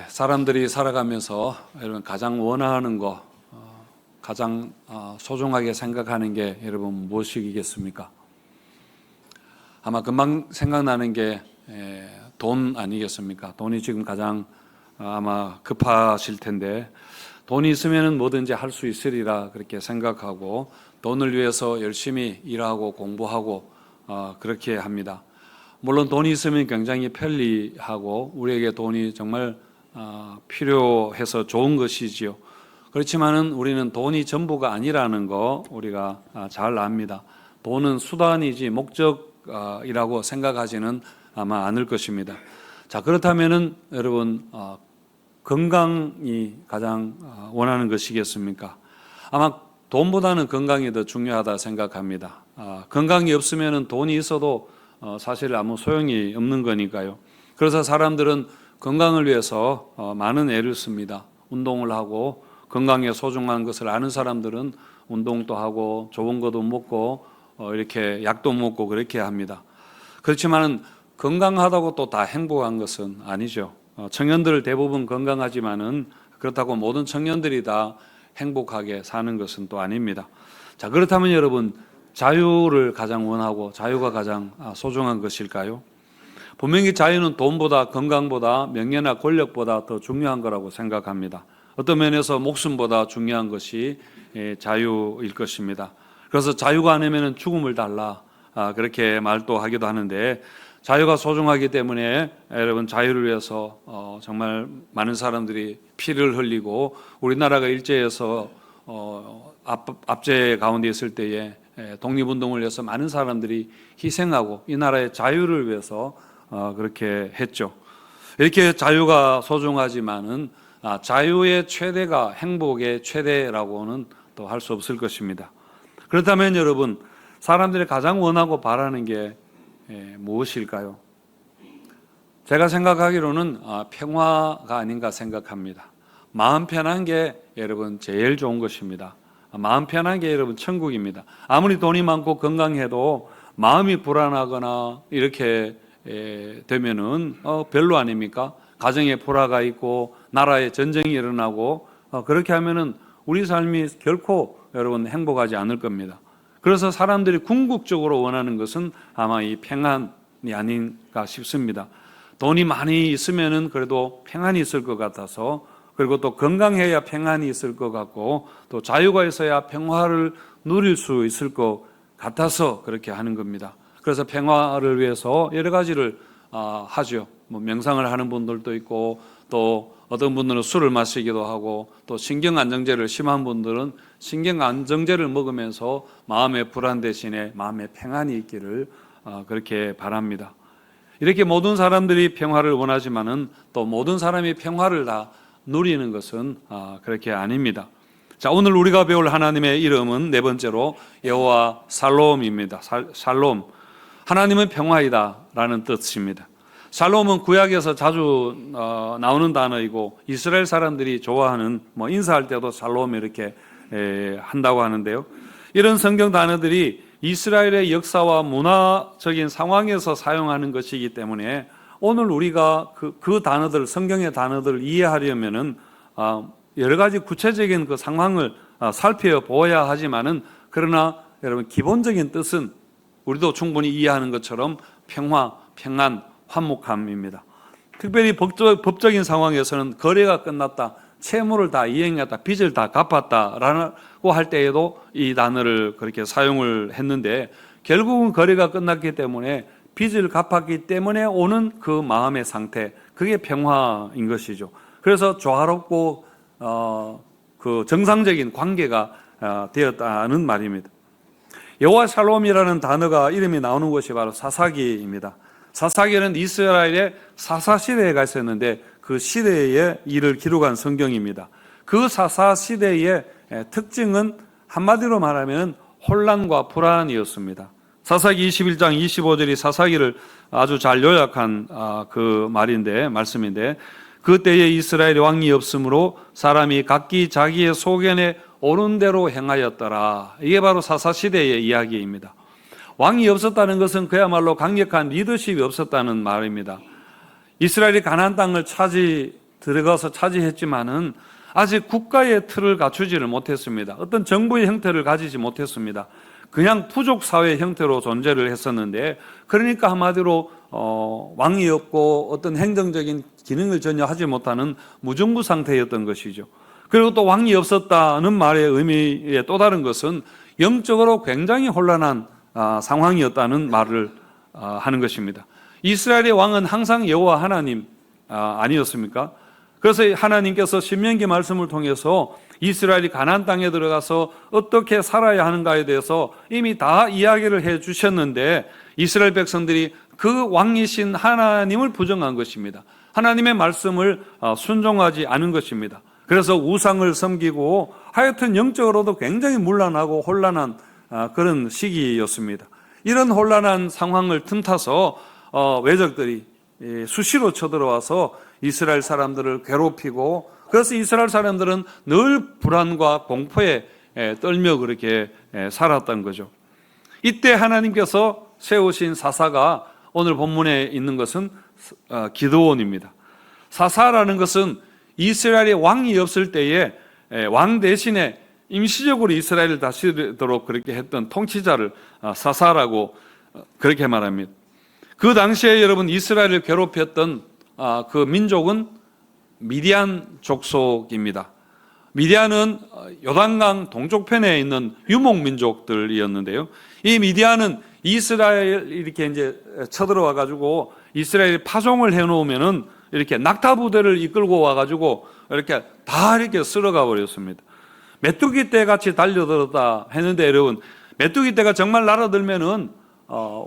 사람들이 살아가면서 여러분 가장 원하는 거, 가장 소중하게 생각하는 게 여러분 무엇이겠습니까? 아마 금방 생각나는 게 돈 아니겠습니까? 돈이 지금 가장 아마 급하실 텐데, 돈이 있으면 뭐든지 할 수 있으리라 그렇게 생각하고 돈을 위해서 열심히 일하고 공부하고 그렇게 합니다. 물론 돈이 있으면 굉장히 편리하고 우리에게 돈이 정말 필요해서 좋은 것이지요. 그렇지만은 우리는 돈이 전부가 아니라는 거 우리가 잘 압니다. 돈은 수단이지 목적이라고 생각하지는 아마 않을 것입니다. 자, 그렇다면은 여러분 건강이 가장 원하는 것이겠습니까? 아마 돈보다는 건강이 더 중요하다 생각합니다. 건강이 없으면은 돈이 있어도 사실 아무 소용이 없는 거니까요. 그래서 사람들은 건강을 위해서 많은 애를 씁니다. 운동을 하고 건강에 소중한 것을 아는 사람들은 운동도 하고 좋은 것도 먹고 이렇게 약도 먹고 그렇게 합니다. 그렇지만은 건강하다고 또 다 행복한 것은 아니죠. 청년들 대부분 건강하지만은 그렇다고 모든 청년들이 다 행복하게 사는 것은 또 아닙니다. 자, 그렇다면 여러분 자유를 가장 원하고 자유가 가장 소중한 것일까요? 분명히 자유는 돈보다 건강보다 명예나 권력보다 더 중요한 거라고 생각합니다. 어떤 면에서 목숨보다 중요한 것이 자유일 것입니다. 그래서 자유가 아니면 죽음을 달라 그렇게 말도 하기도 하는데, 자유가 소중하기 때문에 여러분 자유를 위해서 정말 많은 사람들이 피를 흘리고 우리나라가 일제에서 압제 가운데 있을 때에 독립운동을 위해서 많은 사람들이 희생하고 이 나라의 자유를 위해서 그렇게 했죠. 이렇게 자유가 소중하지만은 자유의 최대가 행복의 최대라고는 또 할 수 없을 것입니다. 그렇다면 여러분 사람들이 가장 원하고 바라는 게 무엇일까요? 제가 생각하기로는 평화가 아닌가 생각합니다. 마음 편한 게 여러분 제일 좋은 것입니다. 마음 편한 게 여러분 천국입니다. 아무리 돈이 많고 건강해도 마음이 불안하거나 이렇게 되면은 별로 아닙니까? 가정에 불화가 있고 나라에 전쟁이 일어나고 그렇게 하면은 우리 삶이 결코 여러분 행복하지 않을 겁니다. 그래서 사람들이 궁극적으로 원하는 것은 아마 이 평안이 아닌가 싶습니다. 돈이 많이 있으면은 그래도 평안이 있을 것 같아서, 그리고 또 건강해야 평안이 있을 것 같고 또 자유가 있어야 평화를 누릴 수 있을 것 같아서 그렇게 하는 겁니다. 그래서 평화를 위해서 여러 가지를 하죠. 뭐 명상을 하는 분들도 있고 또 어떤 분들은 술을 마시기도 하고 또 신경안정제를 심한 분들은 신경안정제를 먹으면서 마음의 불안 대신에 마음의 평안이 있기를 그렇게 바랍니다. 이렇게 모든 사람들이 평화를 원하지만은 또 모든 사람이 평화를 다 누리는 것은 그렇게 아닙니다. 자, 오늘 우리가 배울 하나님의 이름은 네 번째로 여호와 살롬입니다. 살롬, 하나님은 평화이다 라는 뜻입니다. 살롬은 구약에서 자주 나오는 단어이고 이스라엘 사람들이 좋아하는 인사할 때도 살롬 이렇게 한다고 하는데요. 이런 성경 단어들이 이스라엘의 역사와 문화적인 상황에서 사용하는 것이기 때문에 오늘 우리가 그 단어들, 성경의 단어들을 이해하려면은 여러 가지 구체적인 그 상황을 살펴보아야 하지만은, 그러나 여러분 기본적인 뜻은 우리도 충분히 이해하는 것처럼 평화, 평안, 화목함입니다. 특별히 법적인 상황에서는 거래가 끝났다, 채무를 다 이행했다, 빚을 다 갚았다라고 할 때에도 이 단어를 그렇게 사용을 했는데, 결국은 거래가 끝났기 때문에 빚을 갚았기 때문에 오는 그 마음의 상태, 그게 평화인 것이죠. 그래서 조화롭고 그 정상적인 관계가 되었다는 말입니다. 여호와 샬롬이라는 단어가 이름이 나오는 곳이 바로 사사기입니다. 사사기는 이스라엘의 사사시대에 있었는데 그 시대의 일을 기록한 성경입니다. 그 사사시대의 특징은 한마디로 말하면 혼란과 불안이었습니다. 사사기 21장 25절이 사사기를 아주 잘 요약한 그 말씀인데, 그때에 이스라엘의 왕이 없으므로 사람이 각기 자기의 소견에 옳은 대로 행하였더라. 이게 바로 사사시대의 이야기입니다. 왕이 없었다는 것은 그야말로 강력한 리더십이 없었다는 말입니다. 이스라엘이 가나안 땅을 들어가서 차지했지만은 아직 국가의 틀을 갖추지를 못했습니다. 어떤 정부의 형태를 가지지 못했습니다. 그냥 부족 사회 형태로 존재를 했었는데, 그러니까 한마디로 왕이 없고 어떤 행정적인 기능을 전혀 하지 못하는 무정부 상태였던 것이죠. 그리고 또 왕이 없었다는 말의 의미의 또 다른 것은 영적으로 굉장히 혼란한 상황이었다는 말을 하는 것입니다. 이스라엘의 왕은 항상 여호와 하나님 아니었습니까? 그래서 하나님께서 신명기 말씀을 통해서 이스라엘이 가나안 땅에 들어가서 어떻게 살아야 하는가에 대해서 이미 다 이야기를 해 주셨는데, 이스라엘 백성들이 그 왕이신 하나님을 부정한 것입니다. 하나님의 말씀을 순종하지 않은 것입니다. 그래서 우상을 섬기고 하여튼 영적으로도 굉장히 문란하고 혼란한 그런 시기였습니다. 이런 혼란한 상황을 틈타서 외적들이 수시로 쳐들어와서 이스라엘 사람들을 괴롭히고, 그래서 이스라엘 사람들은 늘 불안과 공포에 떨며 그렇게 살았던 거죠. 이때 하나님께서 세우신 사사가 오늘 본문에 있는 것은 기드온입니다. 사사라는 것은 이스라엘의 왕이 없을 때에 왕 대신에 임시적으로 이스라엘을 다스리도록 그렇게 했던 통치자를 사사라고 그렇게 말합니다. 그 당시에 여러분 이스라엘을 괴롭혔던 그 민족은 미디안 족속입니다. 미디안은 요단강 동쪽편에 있는 유목민족들이었는데요. 이 미디안은 이스라엘 이렇게 이제 쳐들어와 가지고 이스라엘이 파종을 해놓으면은 이렇게 낙타 부대를 이끌고 와가지고 이렇게 다 이렇게 쓸어가 버렸습니다. 메뚜기 떼 같이 달려들었다 했는데, 여러분 메뚜기 떼가 정말 날아들면은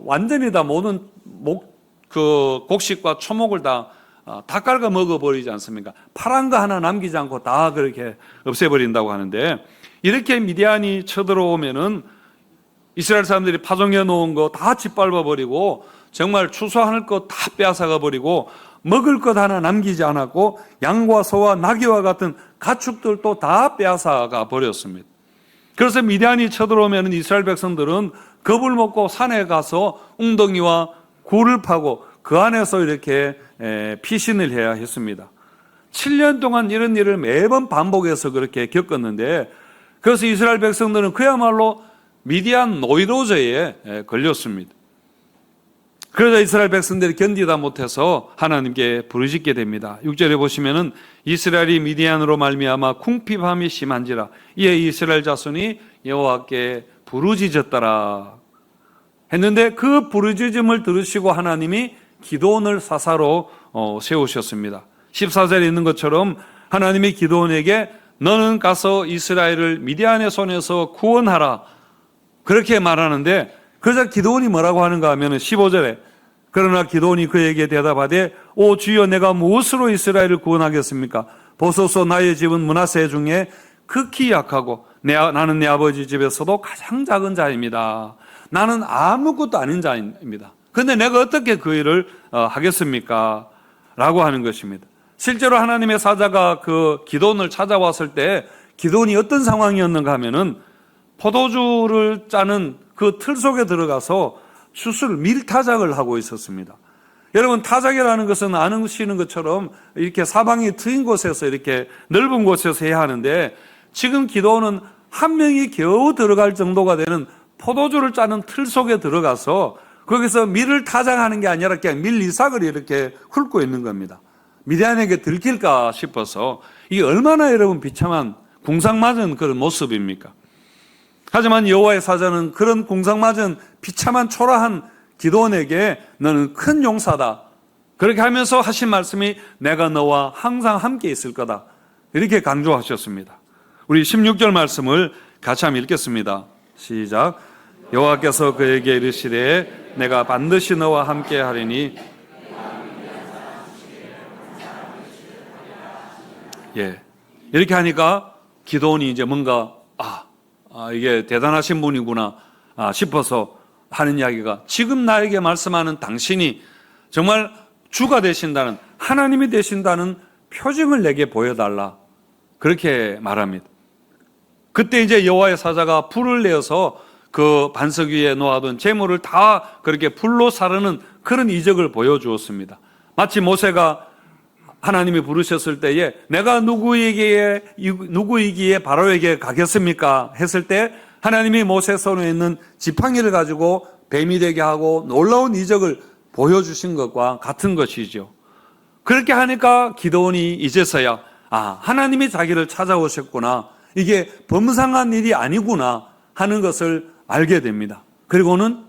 완전히 다 모든 곡식과 초목을 다 깔아 먹어버리지 않습니까? 파란 거 하나 남기지 않고 다 그렇게 없애버린다고 하는데, 이렇게 미디안이 쳐들어오면은 이스라엘 사람들이 파종해 놓은 거 다 짓밟아버리고 정말 추수할 거 다 빼앗아가 버리고 먹을 것 하나 남기지 않았고 양과 소와 나귀와 같은 가축들도 다 빼앗아가 버렸습니다. 그래서 미디안이 쳐들어오면 이스라엘 백성들은 겁을 먹고 산에 가서 웅덩이와 굴을 파고 그 안에서 이렇게 피신을 해야 했습니다. 7년 동안 이런 일을 매번 반복해서 그렇게 겪었는데, 그래서 이스라엘 백성들은 그야말로 미디안 노이로제에 걸렸습니다. 그러자 이스라엘 백성들이 견디다 못해서 하나님께 부르짖게 됩니다. 6절에 보시면은 이스라엘이 미디안으로 말미암아 궁핍함이 심한지라 이에 이스라엘 자손이 여호와께 부르짖었더라 했는데, 그 부르짖음을 들으시고 하나님이 기드온을 사사로 세우셨습니다. 14절에 있는 것처럼 하나님이 기드온에게 너는 가서 이스라엘을 미디안의 손에서 구원하라 그렇게 말하는데, 그러자 기드온이 뭐라고 하는가 하면 15절에 그러나 기드온이 그에게 대답하되 오 주여 내가 무엇으로 이스라엘을 구원하겠습니까? 보소서 나의 집은 므낫세 중에 극히 약하고 나는 내 아버지 집에서도 가장 작은 자입니다. 나는 아무것도 아닌 자입니다. 그런데 내가 어떻게 그 일을 하겠습니까? 라고 하는 것입니다. 실제로 하나님의 사자가 그 기드온을 찾아왔을 때 기드온이 어떤 상황이었는가 하면은 포도주를 짜는 그 틀 속에 들어가서 밀타작을 하고 있었습니다. 여러분 타작이라는 것은 아시는 것처럼 이렇게 사방이 트인 곳에서 이렇게 넓은 곳에서 해야 하는데, 지금 기드온은 한 명이 겨우 들어갈 정도가 되는 포도주를 짜는 틀 속에 들어가서 거기서 밀을 타작하는 게 아니라 그냥 밀 이삭을 이렇게 훑고 있는 겁니다. 미디안에게 들킬까 싶어서. 이게 얼마나 여러분 비참한 궁상맞은 그런 모습입니까? 하지만 여호와의 사자는 그런 궁상맞은 비참한 초라한 기드온에게 너는 큰 용사다 그렇게 하면서 하신 말씀이 내가 너와 항상 함께 있을 거다 이렇게 강조하셨습니다. 우리 16절 말씀을 같이 한번 읽겠습니다. 시작. 여호와께서 그에게 이르시되 내가 반드시 너와 함께 하리니. 예, 이렇게 하니까 기드온이 이제 뭔가 이게 대단하신 분이구나 싶어서 하는 이야기가, 지금 나에게 말씀하는 당신이 정말 주가 되신다는, 하나님이 되신다는 표징을 내게 보여달라 그렇게 말합니다. 그때 이제 여호와의 사자가 불을 내어서 그 반석 위에 놓아둔 재물을 다 그렇게 불로 사르는 그런 이적을 보여주었습니다. 마치 모세가 하나님이 부르셨을 때에 내가 누구이기에 바로에게 가겠습니까? 했을 때 하나님이 모세 손에 있는 지팡이를 가지고 뱀이 되게 하고 놀라운 이적을 보여주신 것과 같은 것이죠. 그렇게 하니까 기드온이 이제서야 하나님이 자기를 찾아오셨구나, 이게 범상한 일이 아니구나 하는 것을 알게 됩니다. 그리고는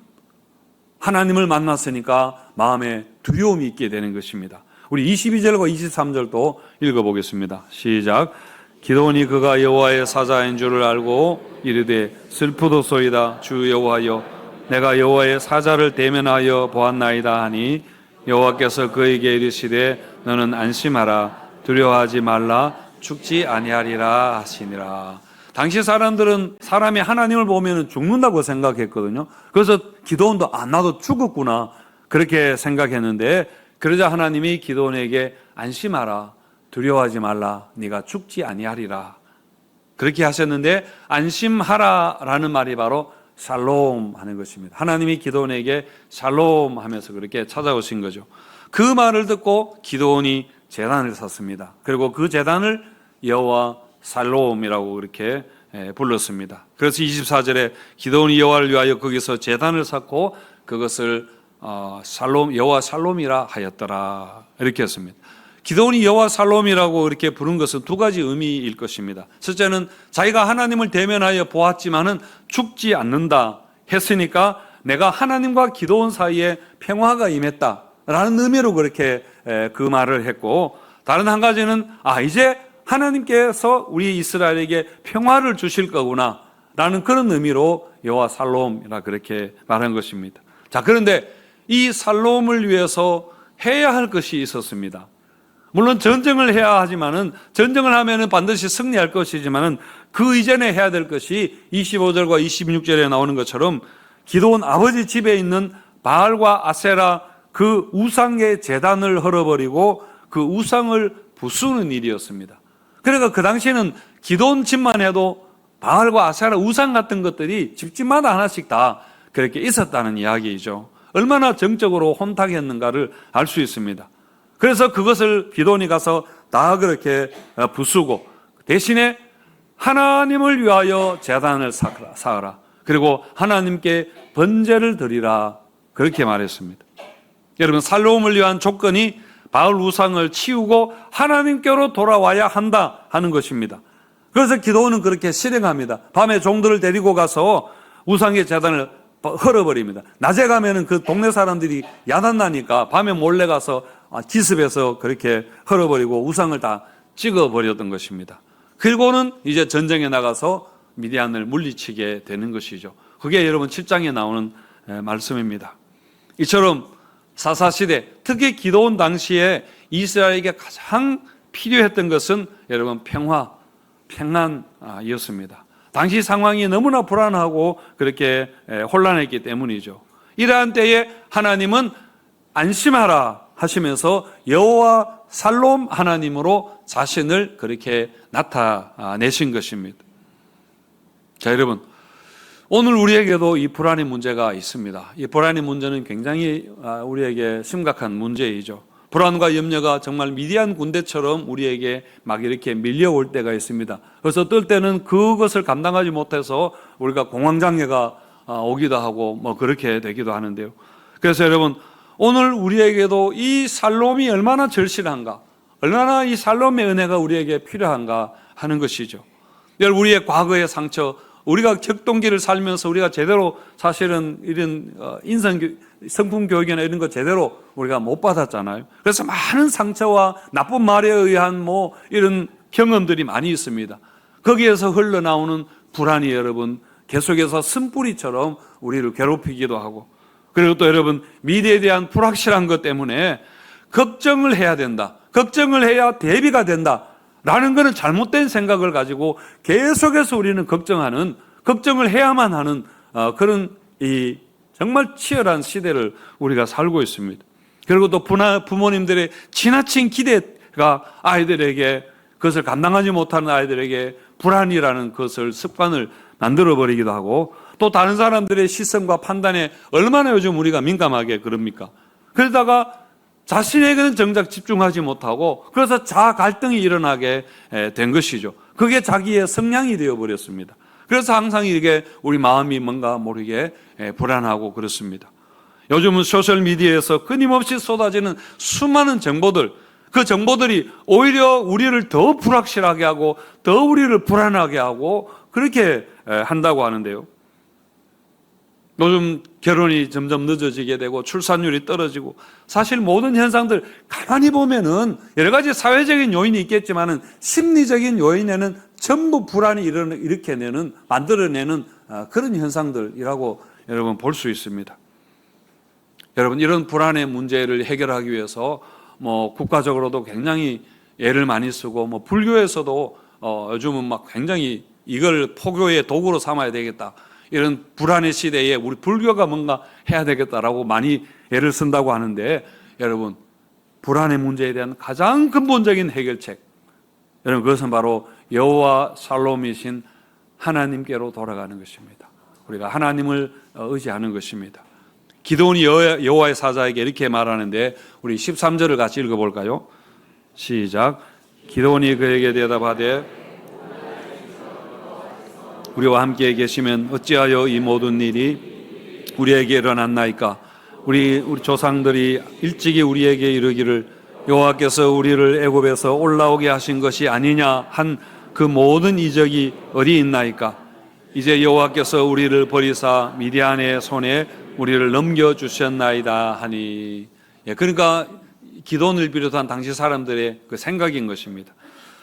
하나님을 만났으니까 마음에 두려움이 있게 되는 것입니다. 우리 22절과 23절도 읽어보겠습니다. 시작. 기드온이 그가 여호와의 사자인 줄을 알고 이르되 슬프도소이다. 주 여호와여, 내가 여호와의 사자를 대면하여 보았나이다 하니 여호와께서 그에게 이르시되 너는 안심하라, 두려워하지 말라, 죽지 아니하리라 하시니라. 당시 사람들은 사람이 하나님을 보면 죽는다고 생각했거든요. 그래서 기드온도 나도 죽었구나 그렇게 생각했는데, 그러자 하나님이 기드온에게 안심하라, 두려워하지 말라, 네가 죽지 아니하리라 그렇게 하셨는데, 안심하라라는 말이 바로 샬롬 하는 것입니다. 하나님이 기드온에게 샬롬 하면서 그렇게 찾아오신 거죠. 그 말을 듣고 기드온이 제단을 샀습니다. 그리고 그 제단을 여호와 샬롬이라고 그렇게 불렀습니다. 그래서 24절에 기드온이 여호와를 위하여 거기서 제단을 샀고 그것을 여호와 샬롬이라 하였더라 이렇게 했습니다. 기드온이 여호와 샬롬이라고 이렇게 부른 것은 두 가지 의미일 것입니다. 첫째는 자기가 하나님을 대면하여 보았지만은 죽지 않는다 했으니까 내가 하나님과 기드온 사이에 평화가 임했다라는 의미로 그렇게 그 말을 했고, 다른 한 가지는 이제 하나님께서 우리 이스라엘에게 평화를 주실 거구나 라는 그런 의미로 여호와 샬롬이라 그렇게 말한 것입니다. 자, 그런데 이 샬롬을 위해서 해야 할 것이 있었습니다. 물론 전쟁을 해야 하지만은, 전쟁을 하면은 반드시 승리할 것이지만은 그 이전에 해야 될 것이 25절과 26절에 나오는 것처럼 기드온 아버지 집에 있는 바알과 아세라 그 우상의 제단을 헐어버리고 그 우상을 부수는 일이었습니다. 그러니까 그 당시에는 기드온 집만 해도 바알과 아세라 우상 같은 것들이 집집마다 하나씩 다 그렇게 있었다는 이야기이죠. 얼마나 정적으로 혼탁했는가를 알 수 있습니다. 그래서 그것을 기드온이 가서 다 그렇게 부수고 대신에 하나님을 위하여 제단을 쌓으라, 그리고 하나님께 번제를 드리라 그렇게 말했습니다. 여러분, 샬롬을 위한 조건이 바알 우상을 치우고 하나님께로 돌아와야 한다 하는 것입니다. 그래서 기드온은 그렇게 실행합니다. 밤에 종들을 데리고 가서 우상의 제단을 헐어버립니다. 낮에 가면은 그 동네 사람들이 야단나니까 밤에 몰래 가서 기습해서 그렇게 헐어버리고 우상을 다 찍어버렸던 것입니다. 그리고는 이제 전쟁에 나가서 미디안을 물리치게 되는 것이죠. 그게 여러분 7장에 나오는 말씀입니다. 이처럼 사사시대, 특히 기드온 당시에 이스라엘에게 가장 필요했던 것은 여러분 평안이었습니다. 당시 상황이 너무나 불안하고 그렇게 혼란했기 때문이죠. 이러한 때에 하나님은 안심하라 하시면서 여호와 샬롬 하나님으로 자신을 그렇게 나타내신 것입니다. 자, 여러분, 오늘 우리에게도 이 불안의 문제가 있습니다. 이 불안의 문제는 굉장히 우리에게 심각한 문제이죠. 불안과 염려가 정말 미디안 군대처럼 우리에게 막 이렇게 밀려올 때가 있습니다. 그래서 어떨 때는 그것을 감당하지 못해서 우리가 공황장애가 오기도 하고 그렇게 되기도 하는데요. 그래서 여러분, 오늘 우리에게도 이 샬롬이 얼마나 절실한가, 얼마나 이 샬롬의 은혜가 우리에게 필요한가 하는 것이죠. 우리의 과거의 상처, 우리가 격동기를 살면서 우리가 제대로 사실은 이런 성품 교육이나 이런 거 제대로 우리가 못 받았잖아요. 그래서 많은 상처와 나쁜 말에 의한 이런 경험들이 많이 있습니다. 거기에서 흘러나오는 불안이 여러분 계속해서 쓴뿌리처럼 우리를 괴롭히기도 하고, 그리고 또 여러분 미래에 대한 불확실한 것 때문에 걱정을 해야 된다, 걱정을 해야 대비가 된다 라는 것은 잘못된 생각을 가지고 계속해서 우리는 걱정을 해야만 하는 그런 이 정말 치열한 시대를 우리가 살고 있습니다. 그리고 또 부모님들의 지나친 기대가 아이들에게, 그것을 감당하지 못하는 아이들에게 불안이라는 것을 습관을 만들어버리기도 하고, 또 다른 사람들의 시선과 판단에 얼마나 요즘 우리가 민감하게 그럽니까? 그러다가 자신에게는 정작 집중하지 못하고 그래서 자아 갈등이 일어나게 된 것이죠. 그게 자기의 성향이 되어버렸습니다. 그래서 항상 이게 우리 마음이 뭔가 모르게 불안하고 그렇습니다. 요즘은 소셜미디어에서 끊임없이 쏟아지는 수많은 정보들, 그 정보들이 오히려 우리를 더 불확실하게 하고 더 우리를 불안하게 하고 그렇게 한다고 하는데요. 요즘 결혼이 점점 늦어지게 되고 출산율이 떨어지고 사실 모든 현상들 가만히 보면은 여러 가지 사회적인 요인이 있겠지만은 심리적인 요인에는 전부 불안이 일으켜내는 만들어내는 그런 현상들이라고 여러분 볼 수 있습니다. 여러분 이런 불안의 문제를 해결하기 위해서 국가적으로도 굉장히 애를 많이 쓰고 불교에서도 요즘은 막 굉장히 이걸 포교의 도구로 삼아야 되겠다. 이런 불안의 시대에 우리 불교가 뭔가 해야 되겠다라고 많이 애를 쓴다고 하는데 여러분 불안의 문제에 대한 가장 근본적인 해결책 여러분 그것은 바로 여호와 샬롬이신 하나님께로 돌아가는 것입니다. 우리가 하나님을 의지하는 것입니다. 기드온이 여호와의 사자에게 이렇게 말하는데 우리 13절을 같이 읽어볼까요? 시작. 기드온이 그에게 대답하되 우리와 함께 계시면 어찌하여 이 모든 일이 우리에게 일어났나이까? 우리 조상들이 일찍이 우리에게 이르기를 여호와께서 우리를 애굽에서 올라오게 하신 것이 아니냐 한 그 모든 이적이 어디 있나이까? 이제 여호와께서 우리를 버리사 미디안의 손에 우리를 넘겨주셨나이다 하니. 그러니까 기드온을 비롯한 당시 사람들의 그 생각인 것입니다.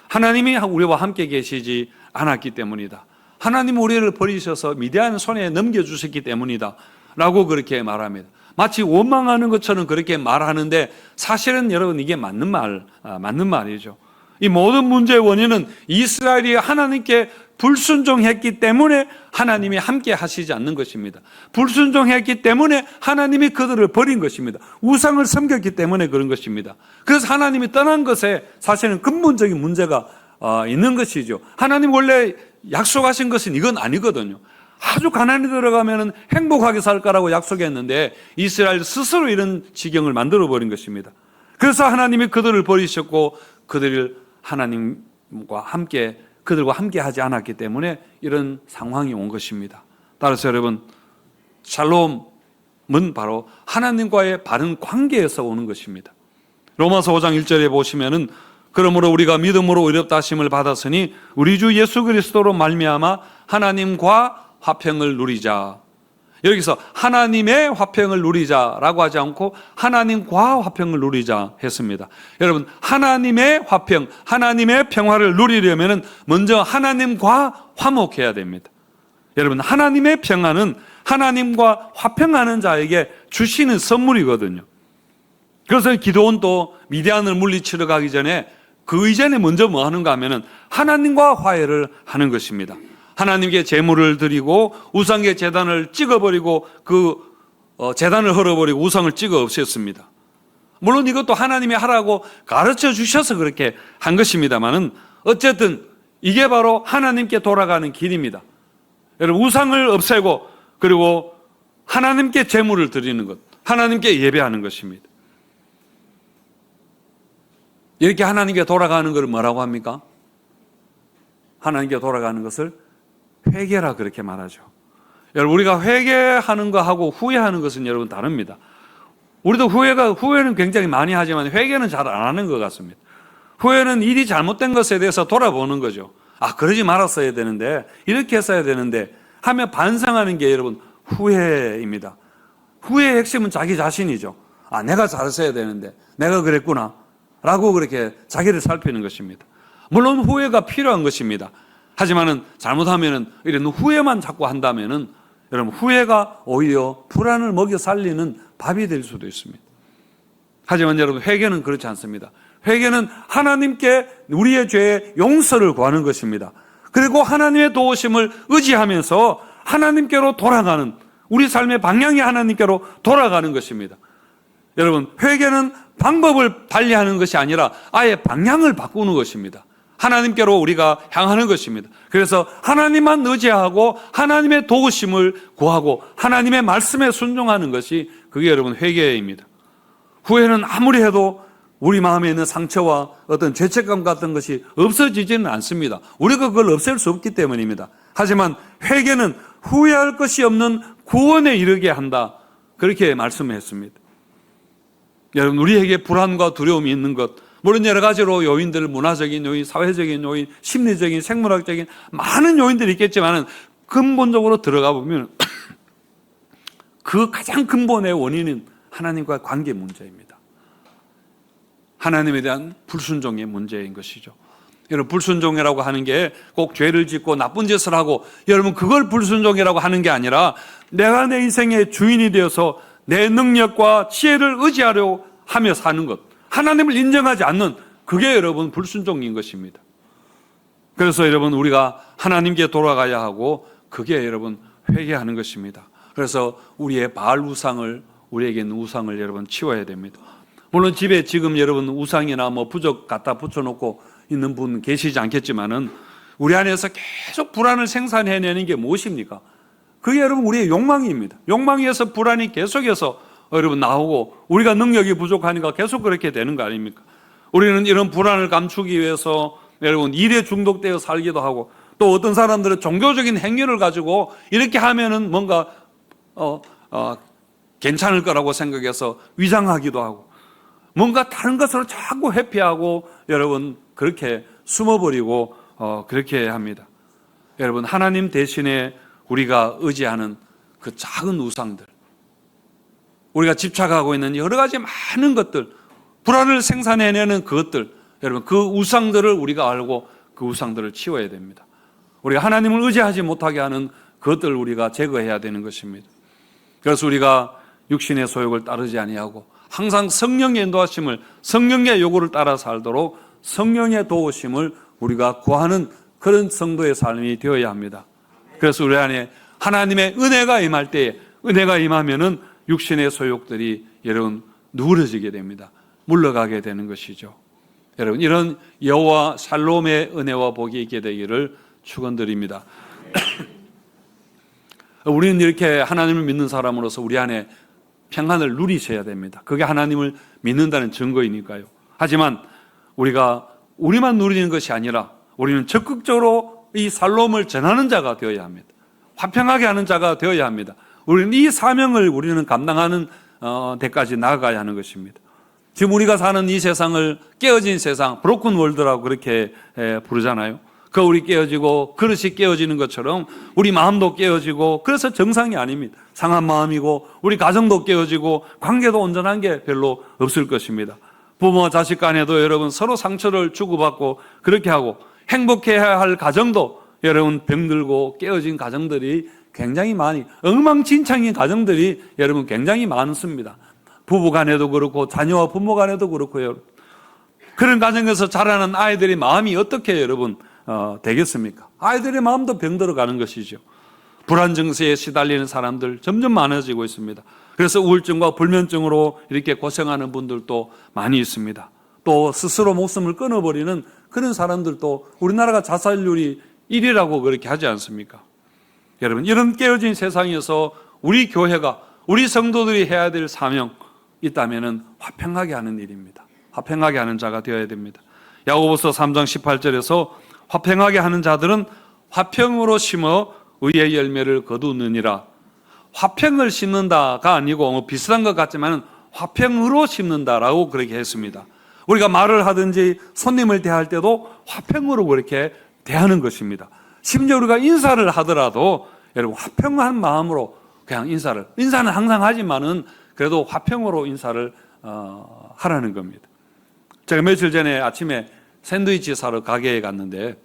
하나님이 우리와 함께 계시지 않았기 때문이다. 하나님 우리를 버리셔서 미디안 손에 넘겨주셨기 때문이다 라고 그렇게 말합니다. 마치 원망하는 것처럼 그렇게 말하는데 사실은 여러분 이게 맞는 말이죠. 이 모든 문제의 원인은 이스라엘이 하나님께 불순종했기 때문에 하나님이 함께 하시지 않는 것입니다. 불순종했기 때문에 하나님이 그들을 버린 것입니다. 우상을 섬겼기 때문에 그런 것입니다. 그래서 하나님이 떠난 것에 사실은 근본적인 문제가 있는 것이죠. 하나님 원래 약속하신 것은 이건 아니거든요. 아주 가난에 들어가면 행복하게 살 거라고 약속했는데 이스라엘 스스로 이런 지경을 만들어버린 것입니다. 그래서 하나님이 그들을 버리셨고 그들과 함께 하지 않았기 때문에 이런 상황이 온 것입니다. 따라서 여러분 샬롬은 바로 하나님과의 바른 관계에서 오는 것입니다. 로마서 5장 1절에 보시면은 그러므로 우리가 믿음으로 의롭다 하심을 받았으니 우리 주 예수 그리스도로 말미암아 하나님과 화평을 누리자. 여기서 하나님의 화평을 누리자라고 하지 않고 하나님과 화평을 누리자 했습니다. 여러분 하나님의 화평, 하나님의 평화를 누리려면 먼저 하나님과 화목해야 됩니다. 여러분 하나님의 평화는 하나님과 화평하는 자에게 주시는 선물이거든요. 그래서 기드온도 미디안을 물리치러 가기 전에 그 이전에 먼저 뭐 하는가 하면은 하나님과 화해를 하는 것입니다. 하나님께 제물을 드리고 우상의 제단을 찍어버리고 제단을 헐어버리고 우상을 찍어 없앴습니다. 물론 이것도 하나님이 하라고 가르쳐 주셔서 그렇게 한 것입니다만은 어쨌든 이게 바로 하나님께 돌아가는 길입니다. 여러분 우상을 없애고 그리고 하나님께 제물을 드리는 것, 하나님께 예배하는 것입니다. 이렇게 하나님께 돌아가는 것을 뭐라고 합니까? 하나님께 돌아가는 것을 회개라 그렇게 말하죠. 여러분 우리가 회개하는 거하고 후회하는 것은 여러분 다릅니다. 우리도 후회는 굉장히 많이 하지만 회개는 잘 안 하는 것 같습니다. 후회는 일이 잘못된 것에 대해서 돌아보는 거죠. 그러지 말았어야 되는데 이렇게 했어야 되는데 하며 반성하는 게 여러분 후회입니다. 후회의 핵심은 자기 자신이죠. 내가 잘했어야 되는데 내가 그랬구나 라고 그렇게 자기를 살피는 것입니다. 물론 후회가 필요한 것입니다. 하지만은 잘못하면은 이런 후회만 자꾸 한다면은 여러분 후회가 오히려 불안을 먹여 살리는 밥이 될 수도 있습니다. 하지만 여러분 회개는 그렇지 않습니다. 회개는 하나님께 우리의 죄의 용서를 구하는 것입니다. 그리고 하나님의 도우심을 의지하면서 하나님께로 돌아가는 우리 삶의 방향이 하나님께로 돌아가는 것입니다. 여러분 회개는 방법을 달리하는 것이 아니라 아예 방향을 바꾸는 것입니다. 하나님께로 우리가 향하는 것입니다. 그래서 하나님만 의지하고 하나님의 도우심을 구하고 하나님의 말씀에 순종하는 것이 그게 여러분 회개입니다. 후회는 아무리 해도 우리 마음에 있는 상처와 어떤 죄책감 같은 것이 없어지지는 않습니다. 우리가 그걸 없앨 수 없기 때문입니다. 하지만 회개는 후회할 것이 없는 구원에 이르게 한다. 그렇게 말씀했습니다. 여러분, 우리에게 불안과 두려움이 있는 것, 물론 여러 가지로 요인들, 문화적인 요인, 사회적인 요인, 심리적인, 생물학적인 많은 요인들이 있겠지만 근본적으로 들어가 보면 그 가장 근본의 원인은 하나님과 관계 문제입니다. 하나님에 대한 불순종의 문제인 것이죠. 여러분, 불순종이라고 하는 게 꼭 죄를 짓고 나쁜 짓을 하고, 여러분, 그걸 불순종이라고 하는 게 아니라 내가 내 인생의 주인이 되어서 내 능력과 지혜를 의지하려 하며 사는 것, 하나님을 인정하지 않는, 그게 여러분 불순종인 것입니다. 그래서 여러분, 우리가 하나님께 돌아가야 하고, 그게 여러분 회개하는 것입니다. 그래서 우리의 바알 우상을, 우리에게 있는 우상을 여러분 치워야 됩니다. 물론 집에 지금 여러분 우상이나 뭐 부적 갖다 붙여놓고 있는 분 계시지 않겠지만은, 우리 안에서 계속 불안을 생산해내는 게 무엇입니까? 그게 여러분 우리의 욕망입니다. 욕망에서 불안이 계속해서 여러분 나오고, 우리가 능력이 부족하니까 계속 그렇게 되는 거 아닙니까? 우리는 이런 불안을 감추기 위해서 여러분 일에 중독되어 살기도 하고, 또 어떤 사람들은 종교적인 행위를 가지고 이렇게 하면은 뭔가 괜찮을 거라고 생각해서 위장하기도 하고, 뭔가 다른 것으로 자꾸 회피하고 여러분 그렇게 숨어버리고 그렇게 합니다. 여러분, 하나님 대신에 우리가 의지하는 그 작은 우상들, 우리가 집착하고 있는 여러 가지 많은 것들, 불안을 생산해내는 그것들, 여러분 그 우상들을 우리가 알고 그 우상들을 치워야 됩니다. 우리가 하나님을 의지하지 못하게 하는 그것들을 우리가 제거해야 되는 것입니다. 그래서 우리가 육신의 소욕을 따르지 아니하고 항상 성령의 인도하심을, 성령의 요구를 따라 살도록 성령의 도우심을 우리가 구하는 그런 성도의 삶이 되어야 합니다. 그래서 우리 안에 하나님의 은혜가 임할 때에, 은혜가 임하면은 육신의 소욕들이 여러분 누그러지게 됩니다. 물러가게 되는 것이죠. 여러분, 이런 여호와 샬롬의 은혜와 복이 있게 되기를 축원드립니다. 우리는 이렇게 하나님을 믿는 사람으로서 우리 안에 평안을 누리셔야 됩니다. 그게 하나님을 믿는다는 증거이니까요. 하지만 우리가 우리만 누리는 것이 아니라 우리는 적극적으로 이 샬롬을 전하는 자가 되어야 합니다. 화평하게 하는 자가 되어야 합니다. 우리는 이 사명을 우리는 감당하는 데까지 나아가야 하는 것입니다. 지금 우리가 사는 이 세상을 깨어진 세상, 브로큰 월드라고 그렇게 부르잖아요. 거울이 깨어지고 그릇이 깨어지는 것처럼 우리 마음도 깨어지고, 그래서 정상이 아닙니다. 상한 마음이고, 우리 가정도 깨어지고 관계도 온전한 게 별로 없을 것입니다. 부모와 자식 간에도 여러분 서로 상처를 주고받고 그렇게 하고, 행복해야 할 가정도 여러분 병들고 깨어진 가정들이 굉장히 많이, 엉망진창인 가정들이 여러분 굉장히 많습니다. 부부 간에도 그렇고 자녀와 부모 간에도 그렇고요. 그런 가정에서 자라는 아이들의 마음이 어떻게 여러분 되겠습니까? 아이들의 마음도 병들어 가는 것이죠. 불안 증세에 시달리는 사람들 점점 많아지고 있습니다. 그래서 우울증과 불면증으로 이렇게 고생하는 분들도 많이 있습니다. 또 스스로 목숨을 끊어버리는 그런 사람들도, 우리나라가 자살률이 1위라고 그렇게 하지 않습니까? 여러분, 이런 깨어진 세상에서 우리 교회가, 우리 성도들이 해야 될 사명 있다면은 화평하게 하는 일입니다. 화평하게 하는 자가 되어야 됩니다. 야고보서 3장 18절에서 화평하게 하는 자들은 화평으로 심어 의의 열매를 거두느니라. 화평을 심는다가 아니고 뭐 비슷한 것 같지만 화평으로 심는다라고 그렇게 했습니다. 우리가 말을 하든지 손님을 대할 때도 화평으로 그렇게 대하는 것입니다. 심지어 우리가 인사를 하더라도 여러분 화평한 마음으로 그냥 인사는 항상 하지만은 그래도 화평으로 인사를 하라는 겁니다. 제가 며칠 전에 아침에 샌드위치 사러 가게에 갔는데,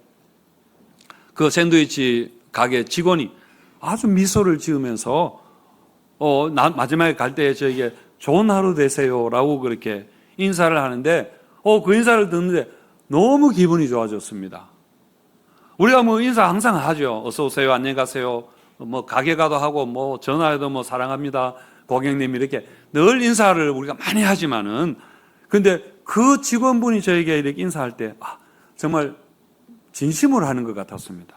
그 샌드위치 가게 직원이 아주 미소를 지으면서 마지막에 갈 때 저에게 좋은 하루 되세요라고 그렇게 인사를 하는데, 그 인사를 듣는데 너무 기분이 좋아졌습니다. 우리가 뭐 인사 항상 하죠. 어서 오세요, 안녕히 가세요. 뭐 가게 가도 하고, 뭐 전화해도 뭐 사랑합니다, 고객님, 이렇게 늘 인사를 우리가 많이 하지만은, 근데 그 직원분이 저에게 이렇게 인사할 때 정말 진심으로 하는 것 같았습니다.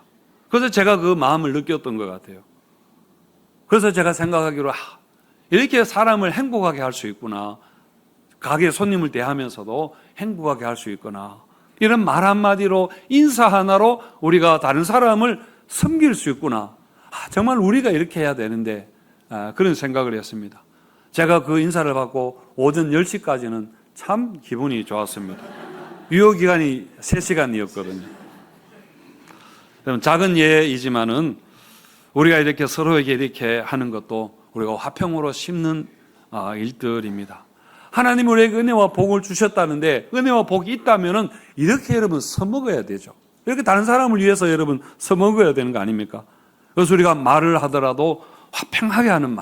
그래서 제가 그 마음을 느꼈던 것 같아요. 그래서 제가 생각하기로 이렇게 사람을 행복하게 할 수 있구나. 가게 손님을 대하면서도 행복하게 할 수 있구나. 이런 말 한마디로, 인사 하나로 우리가 다른 사람을 섬길 수 있구나. 정말 우리가 이렇게 해야 되는데, 그런 생각을 했습니다. 제가 그 인사를 받고 오전 10시까지는 참 기분이 좋았습니다. 유효기간이 3시간이었거든요. 작은 예이지만은 우리가 이렇게 서로에게 이렇게 하는 것도 우리가 화평으로 심는 일들입니다. 하나님 우리에게 은혜와 복을 주셨다는데, 은혜와 복이 있다면은 이렇게 여러분 써먹어야 되죠. 이렇게 다른 사람을 위해서 여러분 써먹어야 되는 거 아닙니까? 그래서 우리가 말을 하더라도 화평하게 하는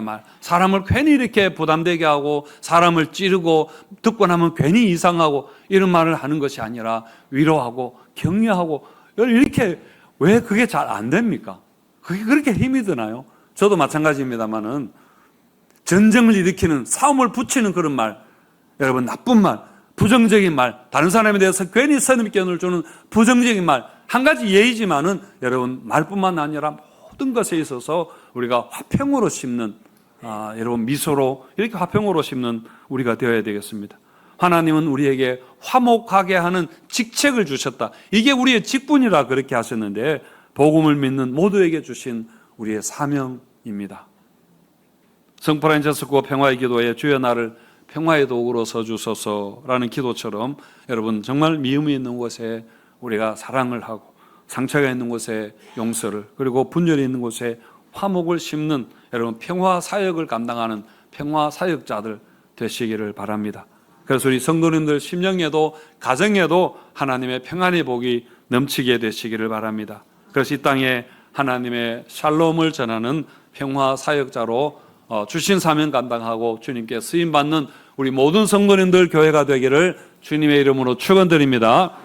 말, 사람을 괜히 이렇게 부담되게 하고 사람을 찌르고 듣고 나면 괜히 이상하고 이런 말을 하는 것이 아니라 위로하고 격려하고, 이렇게 왜 그게 잘 안 됩니까? 그게 그렇게 힘이 드나요? 저도 마찬가지입니다만은 전쟁을 일으키는, 싸움을 붙이는 그런 말, 여러분 나쁜 말, 부정적인 말, 다른 사람에 대해서 괜히 선입견을 주는 부정적인 말, 한 가지 예의지만은 여러분 말뿐만 아니라 모든 것에 있어서 우리가 화평으로 심는, 여러분 미소로 이렇게 화평으로 심는 우리가 되어야 되겠습니다. 하나님은 우리에게 화목하게 하는 직책을 주셨다. 이게 우리의 직분이라 그렇게 하셨는데, 복음을 믿는 모두에게 주신 우리의 사명입니다. 성프란체스코 평화의 기도에 주여 나를 평화의 도구로 써주소서라는 기도처럼 여러분 정말 미움이 있는 곳에 우리가 사랑을 하고, 상처가 있는 곳에 용서를, 그리고 분열이 있는 곳에 화목을 심는 여러분 평화 사역을 감당하는 평화 사역자들 되시기를 바랍니다. 그래서 우리 성도님들 심령에도 가정에도 하나님의 평안의 복이 넘치게 되시기를 바랍니다. 그래서 이 땅에 하나님의 샬롬을 전하는 평화 사역자로 주신 사명 감당하고 주님께 쓰임받는 우리 모든 성도님들 교회가 되기를 주님의 이름으로 축원드립니다.